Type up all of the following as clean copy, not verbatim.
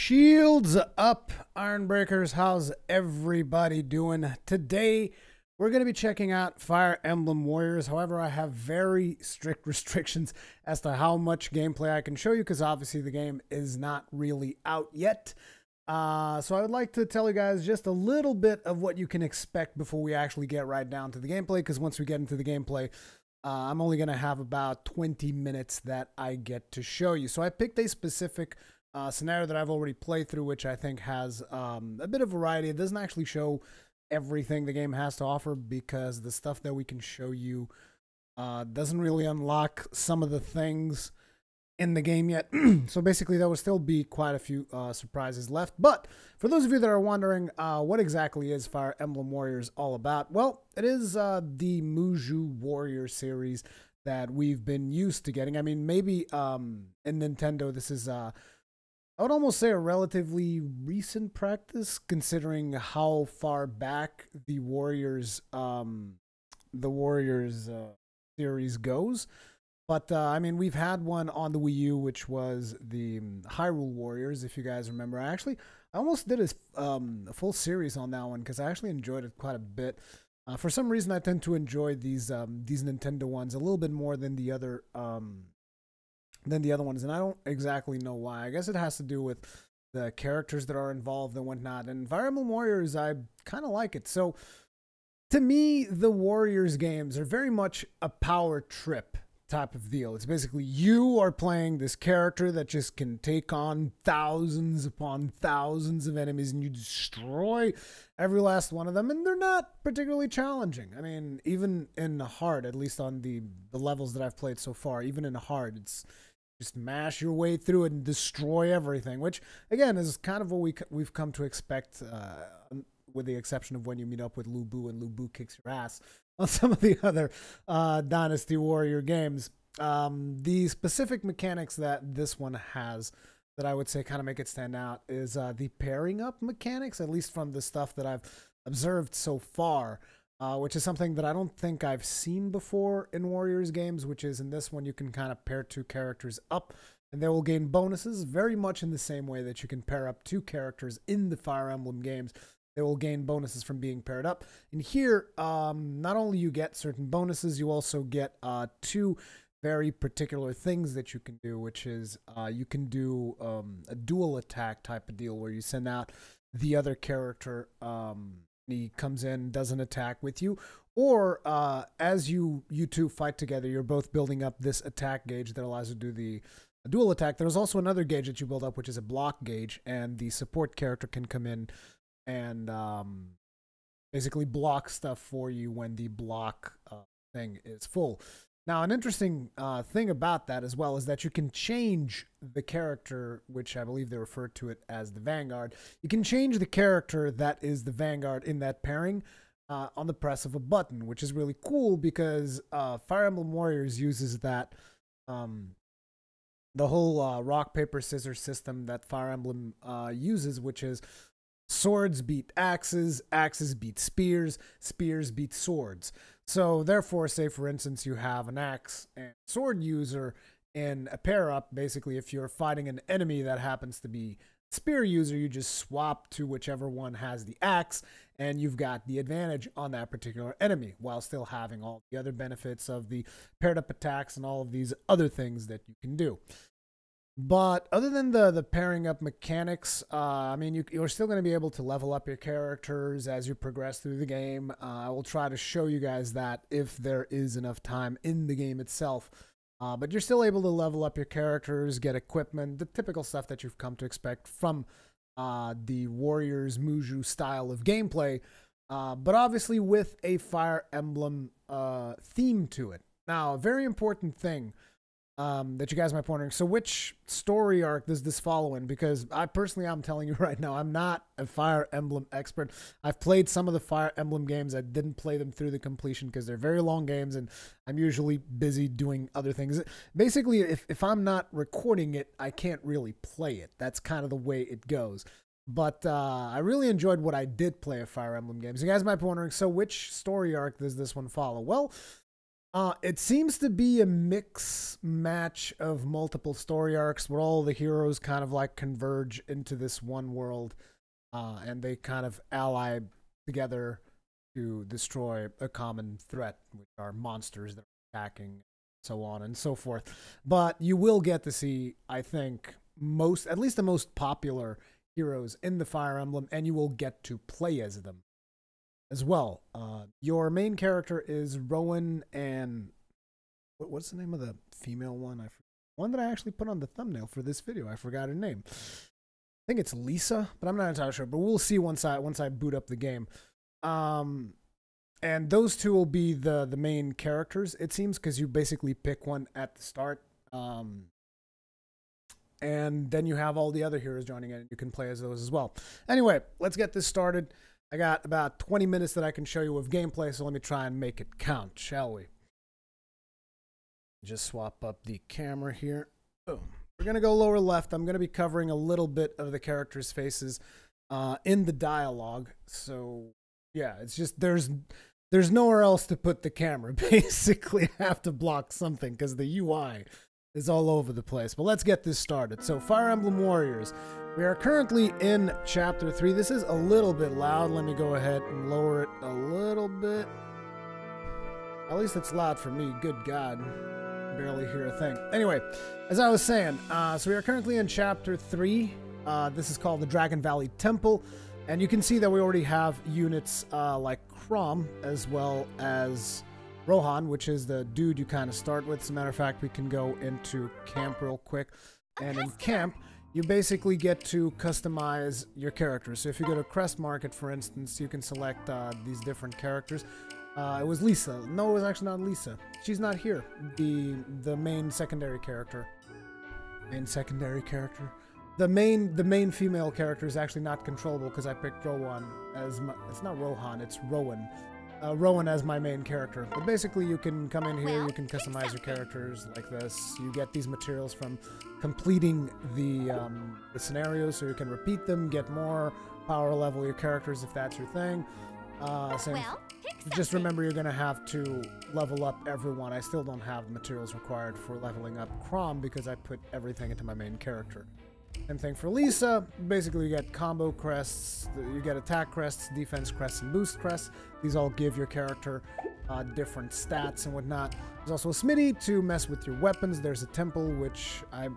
Shields up, Ironbreakers. How's everybody doing? Today, we're going to be checking out Fire Emblem Warriors. However, I have very strict restrictions as to how much gameplay I can show you because obviously the game is not really out yet. So I would like to tell you guys just a little bit of what you can expect before we actually get right down to the gameplay, because once we get into the gameplay, I'm only going to have about 20 minutes that I get to show you. So I picked a specific scenario that I've already played through, which I think has a bit of variety. It doesn't actually show everything the game has to offer because the stuff that we can show you doesn't really unlock some of the things in the game yet. So basically there will still be quite a few surprises left. But for those of you that are wondering what exactly is Fire Emblem Warriors all about, well, it is the Muju Warrior series that we've been used to getting. I mean, maybe in Nintendo this is I would almost say a relatively recent practice, considering how far back the Warriors series goes. But I mean, we've had one on the Wii U, which was the Hyrule Warriors, if you guys remember. I almost did a full series on that one because I actually enjoyed it quite a bit. For some reason, I tend to enjoy these Nintendo ones a little bit more than the other ones, and I don't exactly know why. I guess it has to do with the characters that are involved and whatnot. And Fire Emblem Warriors, I kind of like it. So, to me, the Warriors games are very much a power trip type of deal. It's basically you are playing this character that just can take on thousands upon thousands of enemies, and you destroy every last one of them, and they're not particularly challenging. I mean, even in hard, at least on the levels that I've played so far, even in hard, it's just mash your way through it and destroy everything, which, again, is kind of what we've come to expect, with the exception of when you meet up with Lu Bu and Lu Bu kicks your ass on some of the other Dynasty Warrior games. The specific mechanics that this one has that I would say kind of make it stand out is the pairing up mechanics, at least from the stuff that I've observed so far. Which is something that I don't think I've seen before in Warriors games, which is in this one you can kind of pair two characters up and they will gain bonuses very much in the same way that you can pair up two characters in the Fire Emblem games. They will gain bonuses from being paired up. And here, not only you get certain bonuses, you also get two very particular things that you can do, which is you can do a dual attack type of deal where you send out the other character, he comes in, does an attack with you, or as you two fight together, you're both building up this attack gauge that allows you to do the dual attack. There's also another gauge that you build up, which is a block gauge, and the support character can come in and basically block stuff for you when the block thing is full. Now, an interesting thing about that as well is that you can change the character, which I believe they refer to it as the Vanguard. You can change the character that is the Vanguard in that pairing on the press of a button, which is really cool because Fire Emblem Warriors uses that, the whole rock, paper, scissors system that Fire Emblem uses, which is swords beat axes, axes beat spears, spears beat swords. So therefore, say for instance you have an axe and sword user in a pair up. Basically, if you're fighting an enemy that happens to be spear user, you just swap to whichever one has the axe and you've got the advantage on that particular enemy while still having all the other benefits of the paired up attacks and all of these other things that you can do. But other than the pairing up mechanics, I mean, you're still going to be able to level up your characters as you progress through the game. I will try to show you guys that if there is enough time in the game itself. But you're still able to level up your characters, get equipment, the typical stuff that you've come to expect from the Warriors Muju style of gameplay, but obviously with a Fire Emblem theme to it. Now, a very important thing that you guys might be wondering, so which story arc does this follow in? Because I'm telling you right now, I'm not a Fire Emblem expert. I've played some of the Fire Emblem games. I didn't play them through the completion because they're very long games and I'm usually busy doing other things. Basically, if I'm not recording it, I can't really play it. That's kind of the way it goes. But I really enjoyed what I did play of Fire Emblem games. You guys might be wondering, so which story arc does this one follow? Well, It seems to be a mix match of multiple story arcs where all the heroes kind of like converge into this one world, and they kind of ally together to destroy a common threat, which are monsters that are attacking, so on and so forth. But you will get to see, I think, at least the most popular heroes in the Fire Emblem, and you will get to play as them as well. Your main character is Rowan, and what's the name of the female one? One that I actually put on the thumbnail for this video. I forgot her name. I think it's Lisa, but I'm not entirely sure. But we'll see once I boot up the game. And those two will be the main characters, it seems, because you basically pick one at the start. And then you have all the other heroes joining in, and you can play as those as well. Anyway, let's get this started. I got about 20 minutes that I can show you of gameplay, so let me try and make it count, shall we? Just swap up the camera here. Boom. We're going to go lower left. I'm going to be covering a little bit of the characters' faces in the dialogue. So, yeah, it's just there's nowhere else to put the camera. Basically, I have to block something because the UI is all over the place. But let's get this started. So, Fire Emblem Warriors. We are currently in Chapter 3. This is a little bit loud. Let me go ahead and lower it a little bit. At least it's loud for me. Good God. Barely hear a thing. Anyway, as I was saying, so we are currently in Chapter 3. This is called the Dragon Valley Temple. And you can see that we already have units like Chrom, as well as Rohan, which is the dude you kind of start with. As a matter of fact, we can go into camp real quick. And in camp, you basically get to customize your characters. So if you go to Crest Market, for instance, you can select these different characters. It was Lisa. No, it was actually not Lisa. She's not here. The main secondary character. The main female character is actually not controllable because I picked Rowan as my... It's not Rohan, it's Rowan. Rowan as my main character. But basically you can come in here, you can customize your characters like this. You get these materials from completing the scenarios, so you can repeat them, get more, power level your characters if that's your thing. Just remember you're going to have to level up everyone. I still don't have the materials required for leveling up Chrom because I put everything into my main character. Same thing for Lisa. Basically, you get combo crests, you get attack crests, defense crests, and boost crests. These all give your character different stats and whatnot. There's also a smithy to mess with your weapons. There's a temple, which I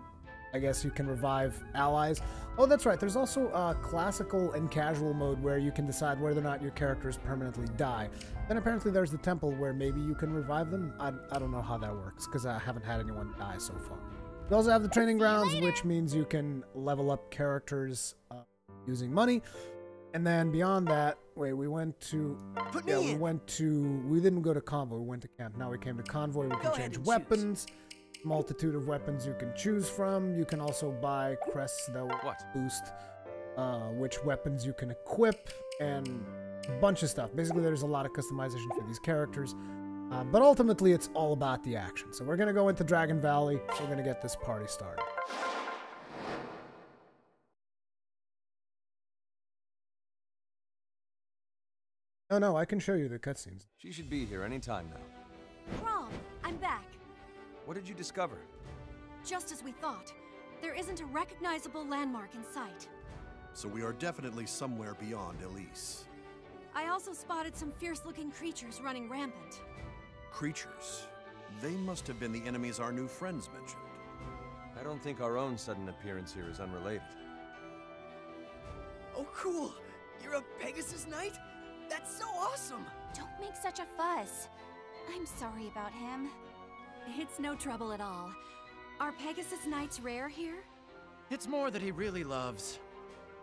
guess you can revive allies. Oh, that's right. There's also a classical and casual mode where you can decide whether or not your characters permanently die. Then apparently there's the temple where maybe you can revive them. I don't know how that works because I haven't had anyone die so far. You also have the training grounds, which means you can level up characters using money. And then beyond that, wait, we went to... we didn't go to Convoy, we went to camp. Now we came to Convoy, we can change weapons. Multitude of weapons you can choose from. You can also buy crests that will boost which weapons you can equip, and a bunch of stuff. Basically, there's a lot of customization for these characters. But ultimately, it's all about the action. So we're going to go into Dragon Valley. We're going to get this party started. Oh, no, I can show you the cutscenes. She should be here any time now. Chrom, I'm back. What did you discover? Just as we thought. There isn't a recognizable landmark in sight. So we are definitely somewhere beyond Elise. I also spotted some fierce-looking creatures running rampant. Creatures? They must have been the enemies our new friends mentioned. I don't think our own sudden appearance here is unrelated. Oh, cool! You're a Pegasus Knight? That's so awesome! Don't make such a fuss. I'm sorry about him. It's no trouble at all. Are Pegasus Knights rare here? It's more that he really loves...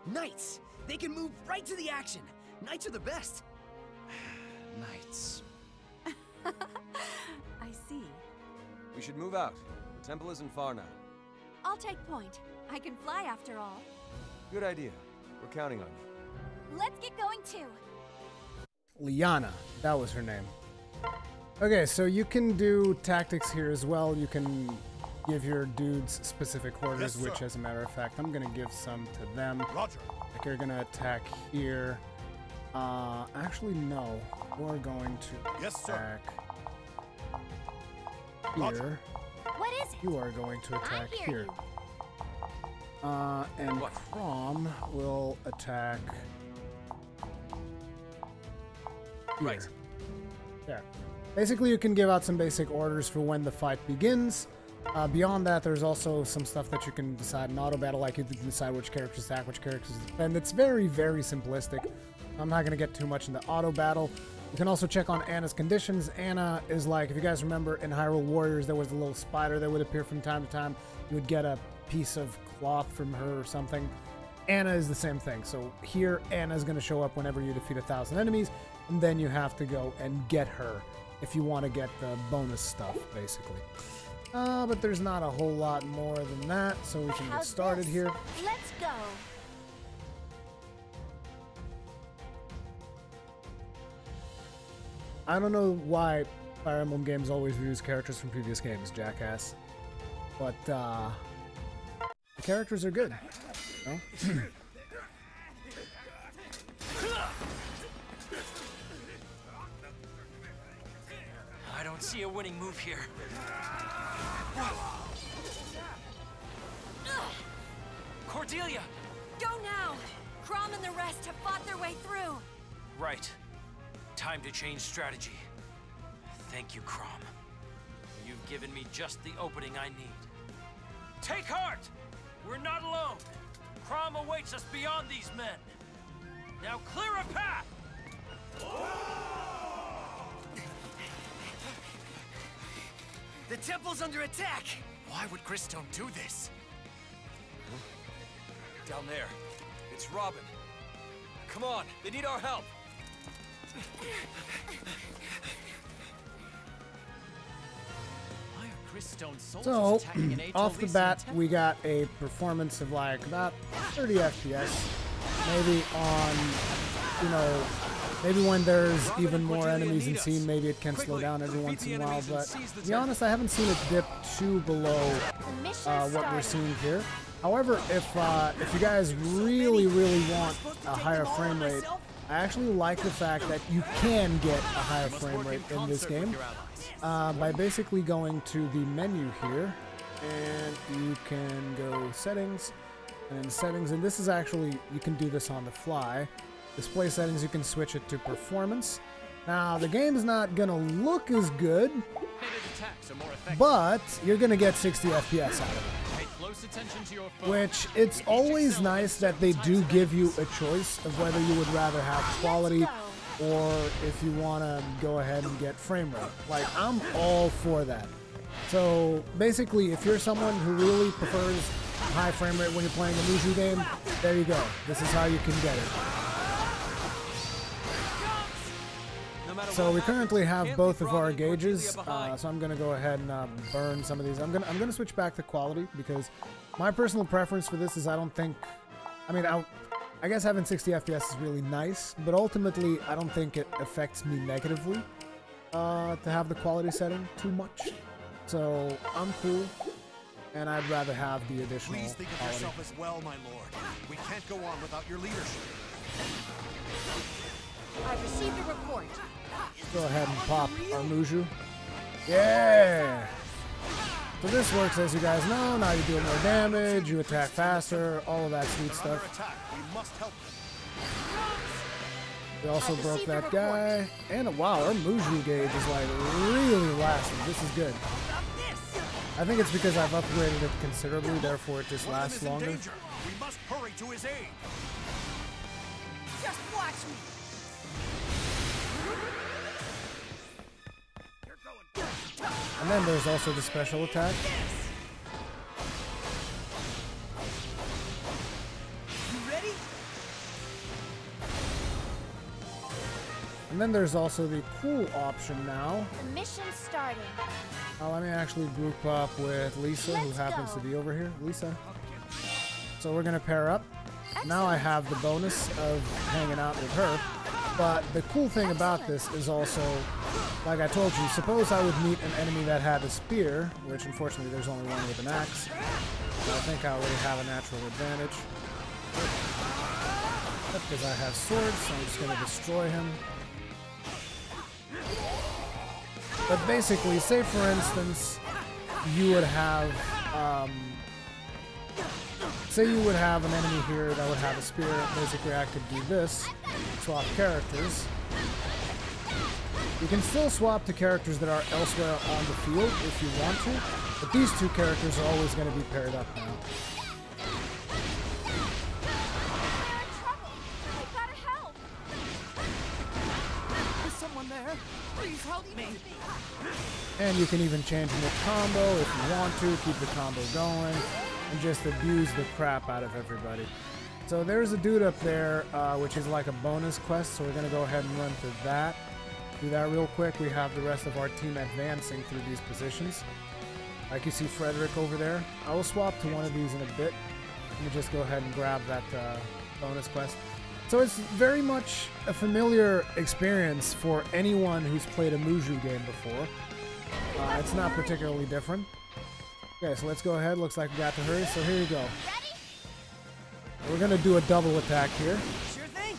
Knights! They can move right to the action! Knights are the best! Knights... I see. We should move out. The temple isn't far now. I'll take point. I can fly after all. Good idea. We're counting on you. Let's get going too. Liana, that was her name. Okay, so you can do tactics here as well. You can give your dudes specific orders, which as a matter of fact, I'm gonna give some to them. Roger. Like you're gonna attack here. Actually no, we're going to attack here. What is it? You are going to attack hear here. you. And What? Crom will attack here. Right. There. Basically, you can give out some basic orders for when the fight begins. Beyond that, there's also some stuff that you can decide in auto battle, like you can decide which characters attack, which characters defend. It's very, very simplistic. I'm not going to get too much into auto battle. You can also check on Anna's conditions. Anna is like, if you guys remember in Hyrule Warriors, there was a little spider that would appear from time to time. You would get a piece of cloth from her or something. Anna is the same thing. So here, Anna is going to show up whenever you defeat 1,000 enemies, and then you have to go and get her if you want to get the bonus stuff, basically. But there's not a whole lot more than that, so we can get How's started this? here. Let's go. I don't know why Fire Emblem games always reuse characters from previous games, jackass. But, the characters are good. No? I don't see a winning move here. Cordelia! Go now! Crom and the rest have fought their way through. Right. Time to change strategy. Thank you, Crom. You've given me just the opening I need. Take heart! We're not alone! Crom awaits us beyond these men. Now clear a path! The temple's under attack! Why would Christone do this? Down there. It's Robin. Come on, they need our help. Why are Christone soldiers So, attacking an off the Atoll bat, temple? we got a performance of like about 30 FPS. Maybe on, you know, maybe when there's Robin even and more Cordelia enemies in need scene, us. maybe it can slow Quickly, down every defeat once the in a while. enemies and But seize the to be honest, I haven't seen it dip too below The mission what we're started. seeing here. However, if you guys really want a higher frame rate, I actually like the fact that you can get a higher frame rate in this game by basically going to the menu here, and you can go settings, and in settings, and this is actually, you can do this on the fly. Display settings, you can switch it to performance. Now, the game's not gonna look as good, Attacks are more effective. but you're gonna get 60 FPS out of it. Pay close attention to your foe. Which, it's always nice that they do give you a choice of whether you would rather have quality or if you want to go ahead and get frame rate. Like, I'm all for that. So, basically, if you're someone who really prefers a high frame rate when you're playing a Mushu game, there you go. This is how you can get it. No matter So what we happens, currently have can't both leave of our Robin and Cordelia gauges, behind. so I'm gonna go ahead and burn some of these. I'm gonna switch back to quality because my personal preference for this is I don't think, I mean, I guess having 60 FPS is really nice, but ultimately I don't think it affects me negatively to have the quality setting too much. So I'm cool, and I'd rather have the additional Please think of quality. yourself as well, my lord. We can't go on without your leadership. I've received a report. Go ahead and pop our Mushu. Yeah! So this works, as you guys know. Now you deal more damage, you attack faster, all of that sweet They're under stuff. attack. We must help them. We also I've broke received a that report. guy. And wow, our Mushu gauge is like really lasting. This is good. I think it's because I've upgraded it considerably, therefore it just One of them lasts is in longer. danger. We must hurry to his aid. Just watch me. And then there's also the special attack. You ready? And then there's also the cool option now. The mission's starting. Let me actually group up with Lisa, who Let's happens go. to be over here. Lisa. So we're gonna pair up. Now I have the bonus of hanging out with her. But the cool thing about this is also, like I told you, suppose I would meet an enemy that had a spear, which unfortunately there's only one with an axe. So I think I already have a natural advantage. Because I have swords, so I'm just gonna destroy him. But basically, say for instance, you would have, say you would have an enemy here that would have a spear. Basically, I could do this, swap characters. You can still swap to characters that are elsewhere on the field if you want to, but these two characters are always going to be paired up now. Please help me. And you can even change your combo if you want to, keep the combo going, and just abuse the crap out of everybody. So there's a dude up there, which is like a bonus quest, so we're going to go ahead and run through that. Do that real quick. We have the rest of our team advancing through these positions. Like you see Frederick over there. I will swap to one of these in a bit. Let me just go ahead and grab that bonus quest. So it's very much a familiar experience for anyone who's played a Muju game before. It's not particularly different. Okay, so let's go ahead. Looks like we got to hurry, so here you go. We're going to do a double attack here. Sure thing.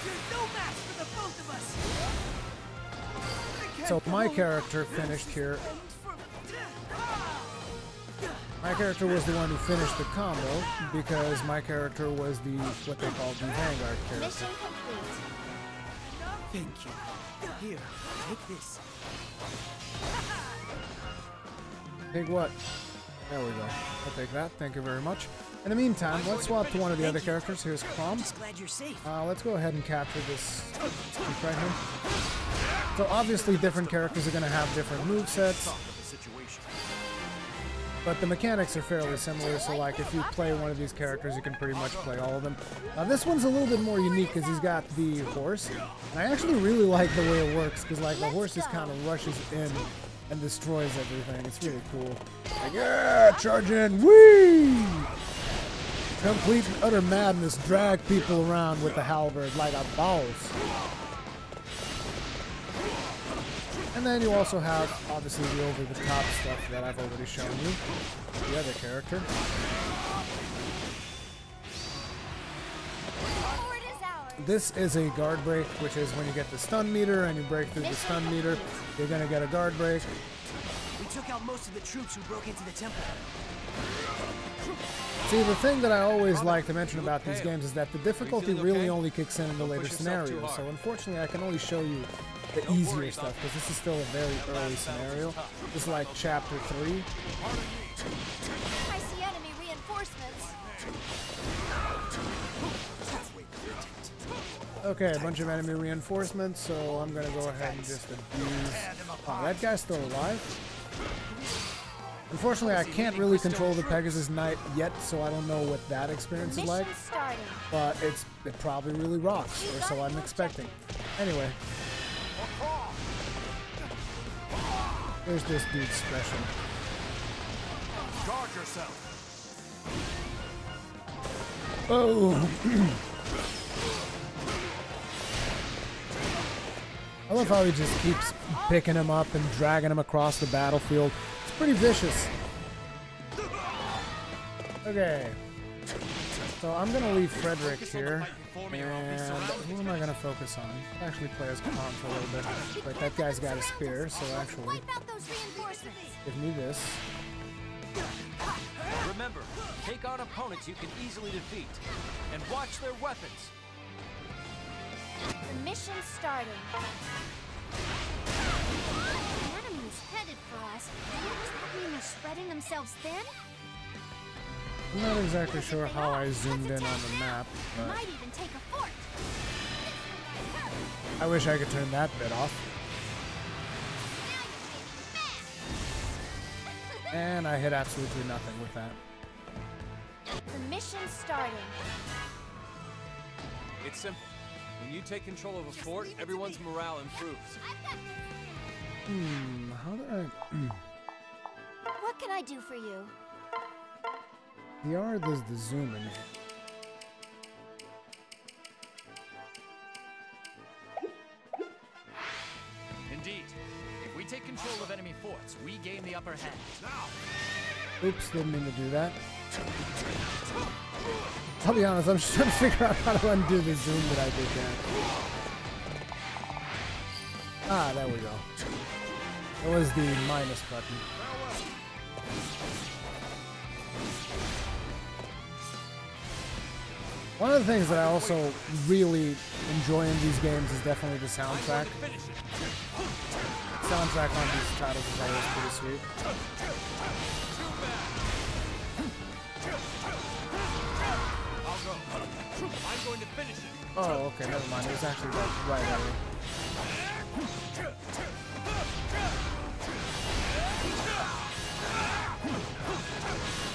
There's no match for the both of us. So my character finished here. My character was the one who finished the combo because my character was the, what they call the Vanguard character. Mission complete. Thank you. Here, take this. Take what? There we go. I'll take that. Thank you very much. In the meantime, let's swap to one of the other characters. Here's Crom. Just glad you're safe. Let's go ahead and capture this keep right here. So obviously different characters are going to have different movesets. But the mechanics are fairly similar, so like if you play one of these characters, you can pretty much play all of them. This one's a little bit more unique because he's got the horse. And I actually really like the way it works because like the horse just kind of rushes in and destroys everything. It's really cool. Like, yeah, charge in, whee! Complete and utter madness, drag people around with the halberd like a boss. And then you also have, obviously, the over-the-top stuff that I've already shown you. The other character. This is a guard break, which is when you get the stun meter and you break through the stun meter, you're going to get a guard break. We took out most of the troops who broke into the temple. See, the thing that I always like to mention about these games is that the difficulty really only kicks in the later scenarios. So unfortunately, I can only show you the easier stuff because this is still a very early scenario. This is like chapter 3. I see enemy reinforcements. Okay, a bunch of enemy reinforcements, so I'm gonna go ahead and just abuse. Oh, that guy's still alive. Unfortunately, I can't really control the Pegasus Knight yet, so I don't know what that experience is like. But it probably really rocks, or so I'm expecting. Anyway. There's this dude's special. Guard yourself. Oh! I love how he just keeps picking him up and dragging him across the battlefield. It's pretty vicious. Okay. So I'm going to leave Frederick here. And who am I going to focus on? Actually play as Khan for a little bit. But that guy's got a spear, so actually give me this. Remember, take on opponents you can easily defeat. And watch their weapons. The mission's starting. The enemy's headed for us. Does that mean they're spreading themselves thin? I'm not exactly sure how I zoomed in on the map, but Might even take a fort. I wish I could turn that bit off. And I hit absolutely nothing with that. The mission's starting. It's simple. When you take control of a fort, everyone's morale improves. How do I... What can I do for you? The R does the zooming. Indeed. If we take control of enemy forts, we gain the upper hand. Oops, didn't mean to do that. I'll be honest, I'm just trying to figure out how to undo the zoom that I did there. Ah, there we go. It was the minus button. One of the things that I also really enjoy in these games is definitely the soundtrack. Soundtrack on these titles is always pretty sweet. I'm going to finish it. Oh, okay, never mind. It was actually right there.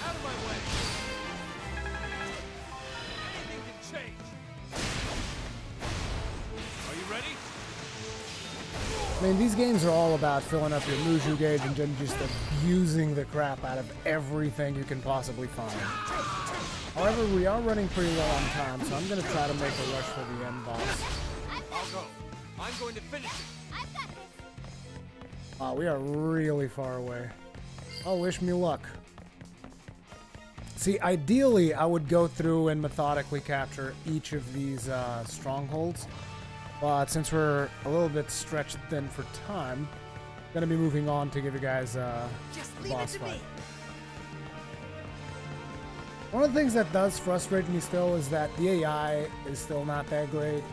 Out of my way. Anything can change. Are you ready? I mean, these games are all about filling up your Mushu gauge and then just abusing the crap out of everything you can possibly find. However, we are running pretty well on time, so I'm going to try to make a rush for the end boss. I'll go. I'm going to finish it. I've got this. Oh, we are really far away. Oh, wish me luck. See, ideally, I would go through and methodically capture each of these strongholds. But since we're a little bit stretched thin for time, I'm going to be moving on to give you guys a boss fight. One of the things that does frustrate me still is that the AI is still not that great.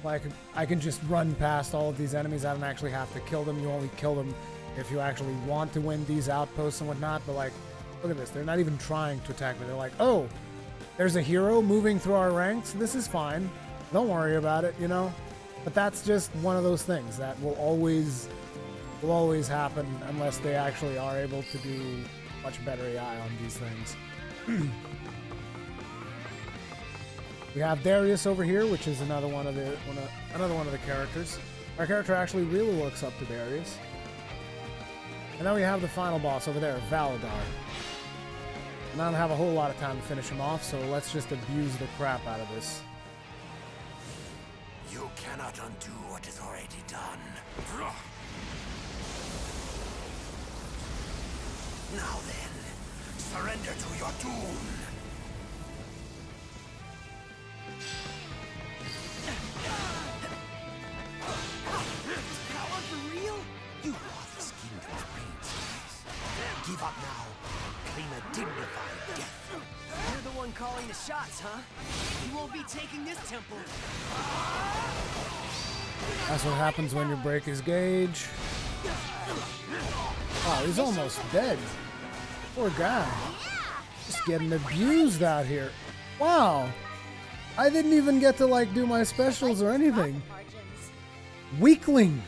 Like, I can just run past all of these enemies. I don't actually have to kill them. You only kill them if you actually want to win these outposts and whatnot. But, like, look at this. They're not even trying to attack me. They're like, oh, there's a hero moving through our ranks. This is fine. Don't worry about it, you know? But that's just one of those things that will always happen unless they actually are able to do much better AI on these things. We have Darius over here, which is another one of the characters. Our character actually really looks up to Darius. And then we have the final boss over there, Valadar. And I don't have a whole lot of time to finish him off, so let's just abuse the crap out of this. You cannot undo what is already done. Now then, surrender to your doom. Power for real? You are this kingdom's brains. Give up now. Claim a dignified death. You're the one calling the shots, huh? You won't be taking this temple. That's what happens when you break his gauge. Oh, he's almost dead. Poor guy. Just getting abused out here. Wow. I didn't even get to, like, do my specials or anything. Weakling.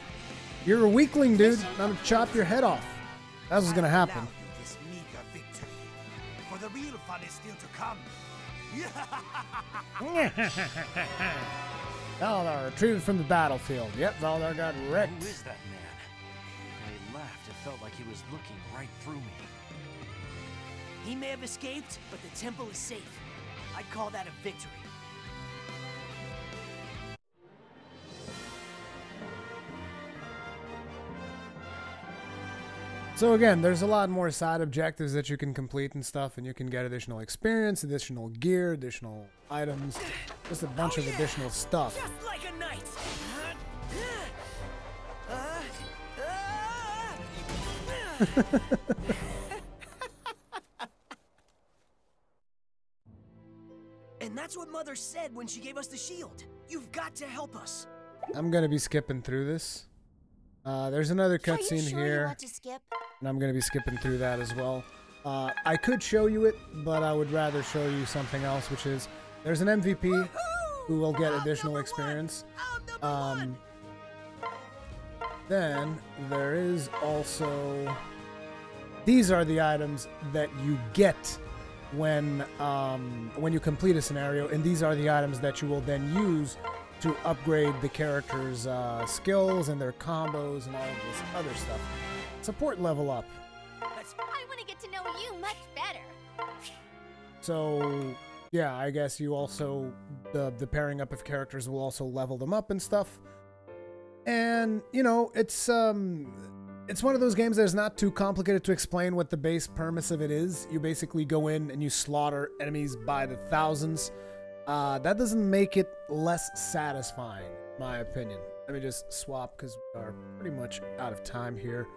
You're a weakling, dude. I'm gonna chop your head off. That's what's gonna happen. This meager victory. For the real fun is still to come. Valadar retrieved from the battlefield. Yep, Valadar got wrecked. Who is that man? When he laughed, it felt like he was looking right through me. He may have escaped, but the temple is safe. I'd call that a victory. So again, there's a lot more side objectives that you can complete and stuff, and you can get additional experience, additional gear, additional items, just a bunch of additional stuff. Just like a knight. And that's what Mother said when she gave us the shield. You've got to help us. I'm gonna be skipping through this. There's another cutscene here, and I'm gonna be skipping through that as well. I could show you it, but I would rather show you something else, which is there's an MVP who will get additional experience. Then there is also, these are the items that you get when you complete a scenario, and these are the items that you will then use to upgrade the character's skills and their combos and all of this other stuff. Support level up. I want to get to know you much better. So yeah, I guess you also, the pairing up of characters will also level them up and stuff. And you know, it's one of those games that is not too complicated to explain what the base premise of it is. You basically go in and you slaughter enemies by the thousands. That doesn't make it less satisfying, in my opinion. Let me just swap because we are pretty much out of time here.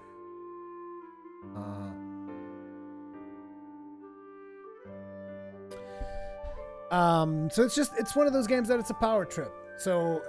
So it's one of those games that it's a power trip. So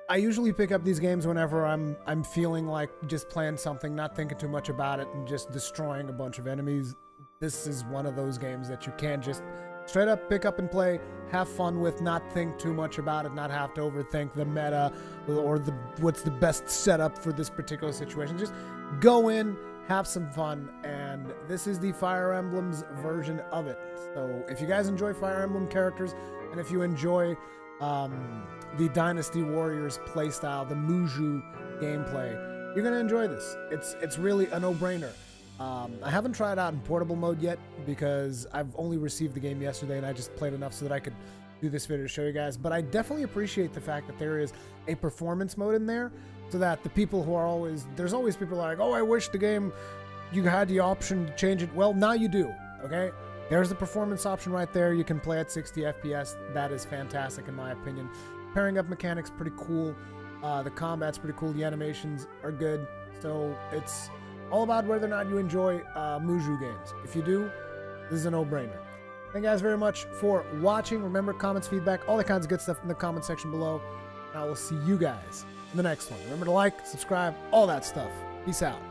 I usually pick up these games whenever I'm feeling like just playing something, not thinking too much about it, and just destroying a bunch of enemies. This is one of those games that you can just straight up pick up and play, have fun with, not think too much about it, not have to overthink the meta or what's the best setup for this particular situation. Just go in, have some fun, and this is the Fire Emblem's version of it. So if you guys enjoy Fire Emblem characters, and if you enjoy the Dynasty Warriors playstyle, the Muju gameplay, you're gonna enjoy this. It's really a no-brainer. I haven't tried it out in portable mode yet because I've only received the game yesterday and I just played enough so that I could do this video to show you guys. But I definitely appreciate the fact that there is a performance mode in there, so that the people who are there's always people like, oh, I wish the game you had the option to change it. Well, now you do. Okay, there's the performance option right there. You can play at 60 FPS. That is fantastic in my opinion. Pairing up mechanics pretty cool. The combat's pretty cool. The animations are good. So it's all about whether or not you enjoy Muju games. If you do, this is a no-brainer. Thank you guys very much for watching. Remember, comments, feedback, all that kinds of good stuff in the comment section below. And I will see you guys in the next one. Remember to like, subscribe, all that stuff. Peace out.